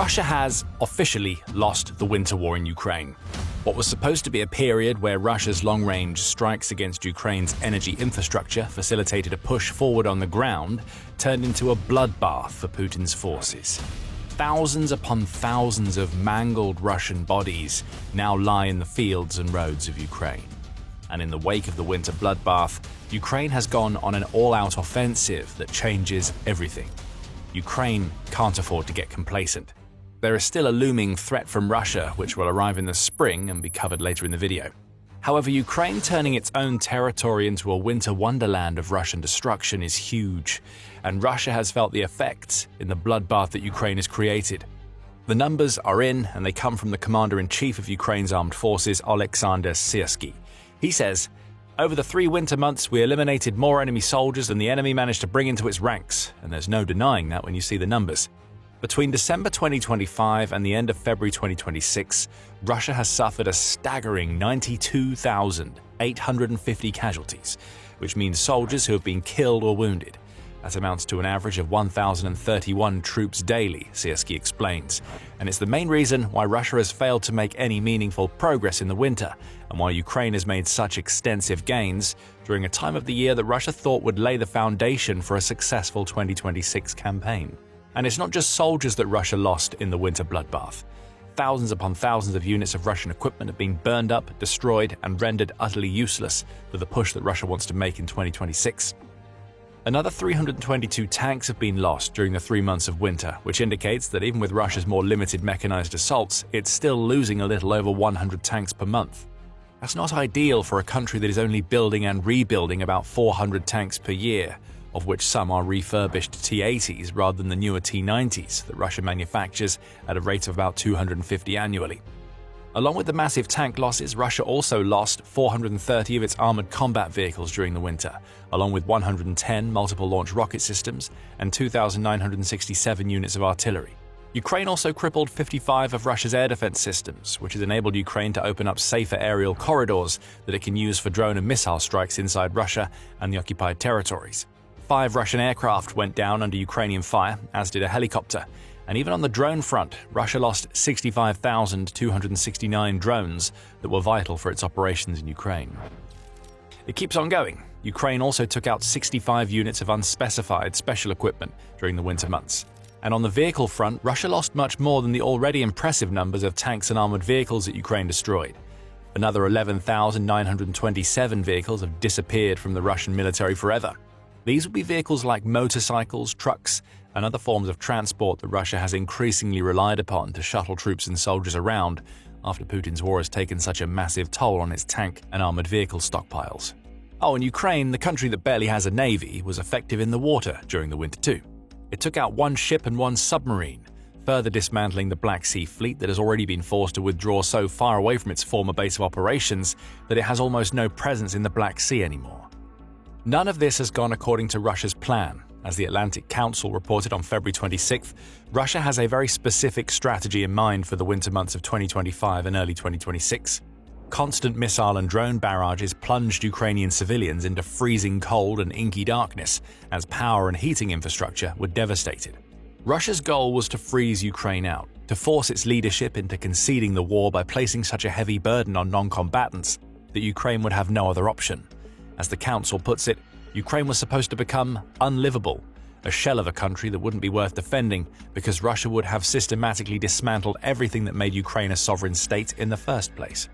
Russia has officially lost the winter war in Ukraine. What was supposed to be a period where Russia's long-range strikes against Ukraine's energy infrastructure facilitated a push forward on the ground turned into a bloodbath for Putin's forces. Thousands upon thousands of mangled Russian bodies now lie in the fields and roads of Ukraine. And in the wake of the winter bloodbath, Ukraine has gone on an all-out offensive that changes everything. Ukraine can't afford to get complacent. There is still a looming threat from Russia, which will arrive in the spring and be covered later in the video. However, Ukraine turning its own territory into a winter wonderland of Russian destruction is huge, and Russia has felt the effects in the bloodbath that Ukraine has created. The numbers are in, and they come from the commander-in-chief of Ukraine's armed forces, Oleksandr Syrsky. He says, "Over the 3 winter months, we eliminated more enemy soldiers than the enemy managed to bring into its ranks, and there's no denying that when you see the numbers." Between December 2025 and the end of February 2026, Russia has suffered a staggering 92,850 casualties, which means soldiers who have been killed or wounded. That amounts to an average of 1,031 troops daily, Syrsky explains, and it's the main reason why Russia has failed to make any meaningful progress in the winter, and why Ukraine has made such extensive gains during a time of the year that Russia thought would lay the foundation for a successful 2026 campaign. And it's not just soldiers that Russia lost in the winter bloodbath. Thousands upon thousands of units of Russian equipment have been burned up, destroyed, and rendered utterly useless for the push that Russia wants to make in 2026. Another 322 tanks have been lost during the 3 months of winter, which indicates that even with Russia's more limited mechanized assaults, it's still losing a little over 100 tanks per month. That's not ideal for a country that is only building and rebuilding about 400 tanks per year, of which some are refurbished T-80s rather than the newer T-90s that Russia manufactures at a rate of about 250 annually. Along with the massive tank losses, Russia also lost 430 of its armored combat vehicles during the winter, along with 110 multiple-launch rocket systems and 2,967 units of artillery. Ukraine also crippled 55 of Russia's air defense systems, which has enabled Ukraine to open up safer aerial corridors that it can use for drone and missile strikes inside Russia and the occupied territories. 5 Russian aircraft went down under Ukrainian fire, as did a helicopter. And even on the drone front, Russia lost 65,269 drones that were vital for its operations in Ukraine. It keeps on going. Ukraine also took out 65 units of unspecified special equipment during the winter months. And on the vehicle front, Russia lost much more than the already impressive numbers of tanks and armored vehicles that Ukraine destroyed. Another 11,927 vehicles have disappeared from the Russian military forever. These would be vehicles like motorcycles, trucks, and other forms of transport that Russia has increasingly relied upon to shuttle troops and soldiers around after Putin's war has taken such a massive toll on its tank and armored vehicle stockpiles. Oh, and Ukraine, the country that barely has a navy, was effective in the water during the winter too. It took out 1 ship and 1 submarine, further dismantling the Black Sea Fleet that has already been forced to withdraw so far away from its former base of operations that it has almost no presence in the Black Sea anymore. None of this has gone according to Russia's plan. As the Atlantic Council reported on February 26th, Russia has a very specific strategy in mind for the winter months of 2025 and early 2026. Constant missile and drone barrages plunged Ukrainian civilians into freezing cold and inky darkness as power and heating infrastructure were devastated. Russia's goal was to freeze Ukraine out, to force its leadership into conceding the war by placing such a heavy burden on non-combatants that Ukraine would have no other option. As the Council puts it, Ukraine was supposed to become unlivable, a shell of a country that wouldn't be worth defending because Russia would have systematically dismantled everything that made Ukraine a sovereign state in the first place.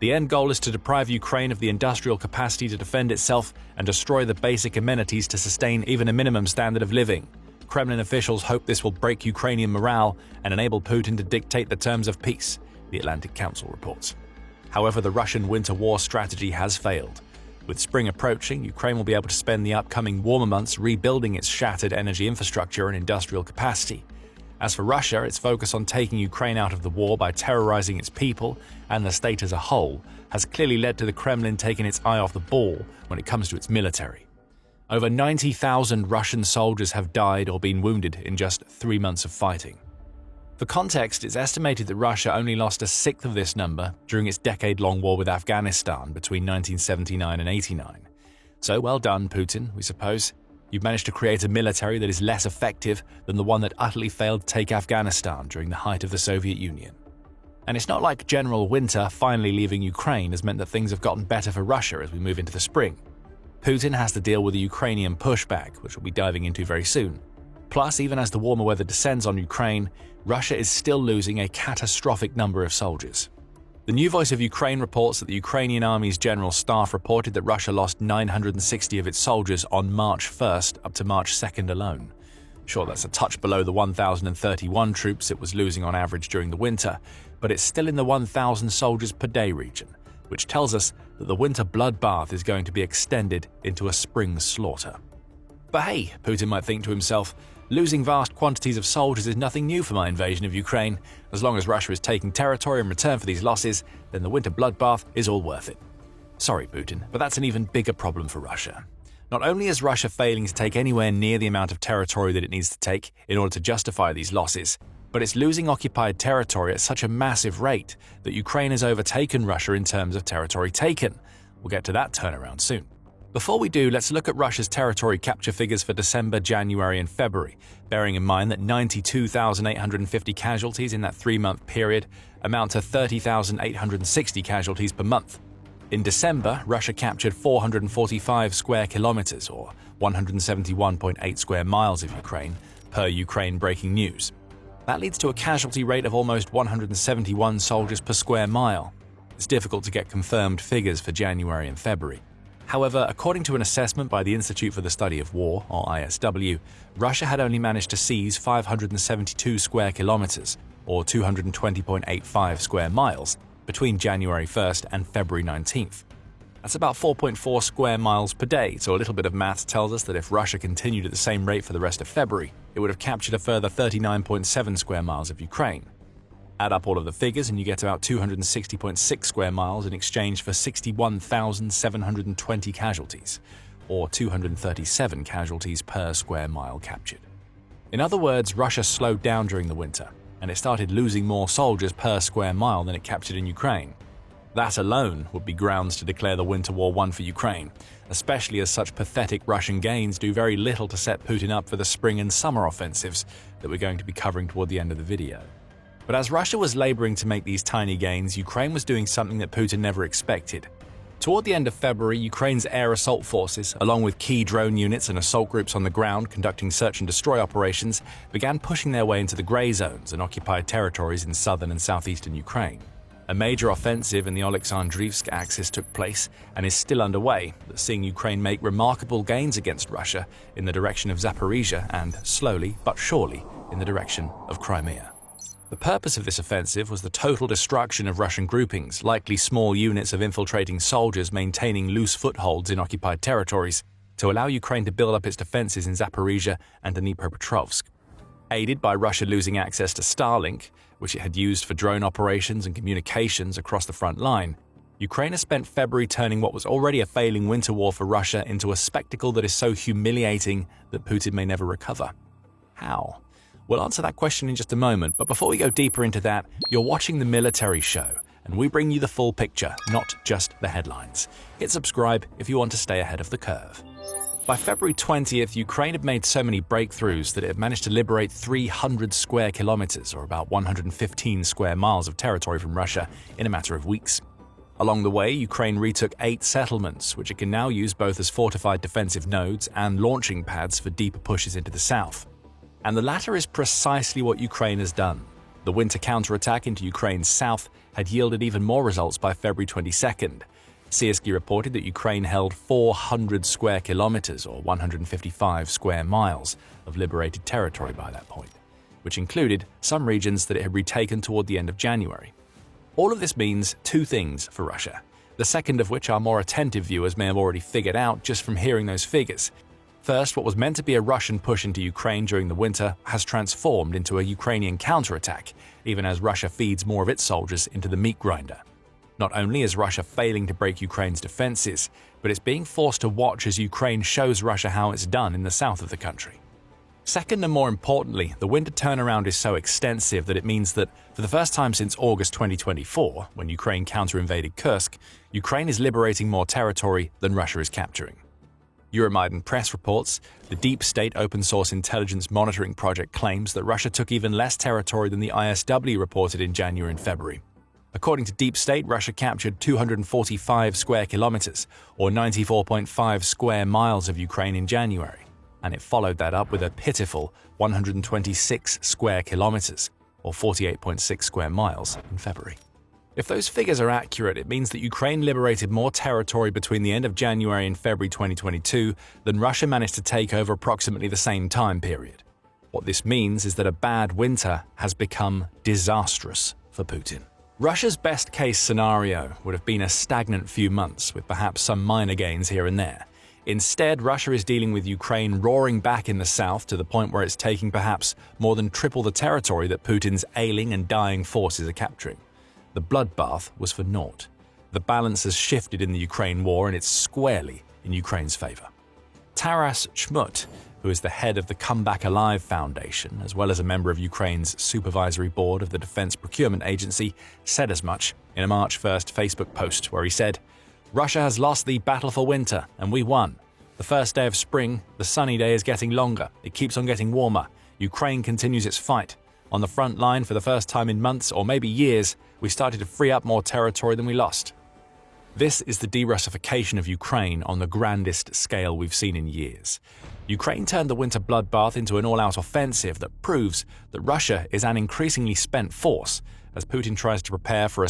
The end goal is to deprive Ukraine of the industrial capacity to defend itself and destroy the basic amenities to sustain even a minimum standard of living. Kremlin officials hope this will break Ukrainian morale and enable Putin to dictate the terms of peace, the Atlantic Council reports. However, the Russian winter war strategy has failed. With spring approaching, Ukraine will be able to spend the upcoming warmer months rebuilding its shattered energy infrastructure and industrial capacity. As for Russia, its focus on taking Ukraine out of the war by terrorizing its people and the state as a whole has clearly led to the Kremlin taking its eye off the ball when it comes to its military. Over 90,000 Russian soldiers have died or been wounded in just 3 months of fighting. For context, it's estimated that Russia only lost 1/6 of this number during its decade-long war with Afghanistan between 1979 and 89. So well done, Putin, we suppose. You've managed to create a military that is less effective than the one that utterly failed to take Afghanistan during the height of the Soviet Union. And it's not like General Winter finally leaving Ukraine has meant that things have gotten better for Russia as we move into the spring. Putin has to deal with the Ukrainian pushback, which we'll be diving into very soon. Plus, even as the warmer weather descends on Ukraine, Russia is still losing a catastrophic number of soldiers. The New Voice of Ukraine reports that the Ukrainian Army's General Staff reported that Russia lost 960 of its soldiers on March 1st up to March 2nd alone. Sure, that's a touch below the 1,031 troops it was losing on average during the winter, but it's still in the 1,000 soldiers per day region, which tells us that the winter bloodbath is going to be extended into a spring slaughter. But hey, Putin might think to himself, losing vast quantities of soldiers is nothing new for my invasion of Ukraine. As long as Russia is taking territory in return for these losses, then the winter bloodbath is all worth it. Sorry, Putin, but that's an even bigger problem for Russia. Not only is Russia failing to take anywhere near the amount of territory that it needs to take in order to justify these losses, but it's losing occupied territory at such a massive rate that Ukraine has overtaken Russia in terms of territory taken. We'll get to that turnaround soon. Before we do, let's look at Russia's territory capture figures for December, January, and February, bearing in mind that 92,850 casualties in that 3-month period amount to 30,860 casualties per month. In December, Russia captured 445 square kilometers, or 171.8 square miles of Ukraine, per Ukraine Breaking News. That leads to a casualty rate of almost 171 soldiers per square mile. It's difficult to get confirmed figures for January and February. However, according to an assessment by the Institute for the Study of War, or ISW, Russia had only managed to seize 572 square kilometers, or 220.85 square miles, between January 1st and February 19th. That's about 4.4 square miles per day, so a little bit of maths tells us that if Russia continued at the same rate for the rest of February, it would have captured a further 39.7 square miles of Ukraine. Add up all of the figures and you get about 260.6 square miles in exchange for 61,720 casualties, or 237 casualties per square mile captured. In other words, Russia slowed down during the winter, and it started losing more soldiers per square mile than it captured in Ukraine. That alone would be grounds to declare the Winter War won for Ukraine, especially as such pathetic Russian gains do very little to set Putin up for the spring and summer offensives that we're going to be covering toward the end of the video. But as Russia was laboring to make these tiny gains, Ukraine was doing something that Putin never expected. Toward the end of February, Ukraine's air assault forces, along with key drone units and assault groups on the ground conducting search and destroy operations, began pushing their way into the grey zones and occupied territories in southern and southeastern Ukraine. A major offensive in the Oleksandrivsk axis took place and is still underway, seeing Ukraine make remarkable gains against Russia in the direction of Zaporizhia and, slowly but surely, in the direction of Crimea. The purpose of this offensive was the total destruction of Russian groupings, likely small units of infiltrating soldiers maintaining loose footholds in occupied territories, to allow Ukraine to build up its defenses in Zaporizhia and Dnipropetrovsk. Aided by Russia losing access to Starlink, which it had used for drone operations and communications across the front line, Ukraine has spent February turning what was already a failing winter war for Russia into a spectacle that is so humiliating that Putin may never recover. How? We'll answer that question in just a moment, but before we go deeper into that, you're watching The Military Show, and we bring you the full picture, not just the headlines. Hit subscribe if you want to stay ahead of the curve. By February 20th, Ukraine had made so many breakthroughs that it had managed to liberate 300 square kilometers, or about 115 square miles of territory from Russia, in a matter of weeks. Along the way, Ukraine retook 8 settlements, which it can now use both as fortified defensive nodes and launching pads for deeper pushes into the south. And the latter is precisely what Ukraine has done. The winter counterattack into Ukraine's south had yielded even more results by February 22nd. Siersky reported that Ukraine held 400 square kilometers, or 155 square miles, of liberated territory by that point, which included some regions that it had retaken toward the end of January. All of this means 2 things for Russia, the second of which our more attentive viewers may have already figured out just from hearing those figures. First, what was meant to be a Russian push into Ukraine during the winter has transformed into a Ukrainian counterattack, even as Russia feeds more of its soldiers into the meat grinder. Not only is Russia failing to break Ukraine's defenses, but it's being forced to watch as Ukraine shows Russia how it's done in the south of the country. Second, and more importantly, the winter turnaround is so extensive that it means that, for the first time since August 2024, when Ukraine counter-invaded Kursk, Ukraine is liberating more territory than Russia is capturing. Euromaidan Press reports the deep state open source intelligence monitoring project claims that Russia took even less territory than the ISW reported in January and February. According to Deep State, Russia captured 245 square kilometers, or 94.5 square miles of Ukraine in January, and it followed that up with a pitiful 126 square kilometers, or 48.6 square miles, in February. If those figures are accurate, it means that Ukraine liberated more territory between the end of January and February 2022 than Russia managed to take over approximately the same time period. What this means is that a bad winter has become disastrous for Putin. Russia's best-case scenario would have been a stagnant few months, with perhaps some minor gains here and there. Instead, Russia is dealing with Ukraine roaring back in the south to the point where it's taking perhaps more than triple the territory that Putin's ailing and dying forces are capturing. The bloodbath was for naught. The balance has shifted in the Ukraine war, and it's squarely in Ukraine's favor. Taras Chmut, who is the head of the Come Back Alive Foundation, as well as a member of Ukraine's supervisory board of the Defense Procurement Agency, said as much in a March 1st Facebook post where he said, "Russia has lost the battle for winter, and we won. The first day of spring, the sunny day is getting longer. It keeps on getting warmer. Ukraine continues its fight. On the front line for the first time in months or maybe years, we started to free up more territory than we lost." This is the de-Russification of Ukraine on the grandest scale we've seen in years. Ukraine turned the winter bloodbath into an all-out offensive that proves that Russia is an increasingly spent force as Putin tries to prepare for a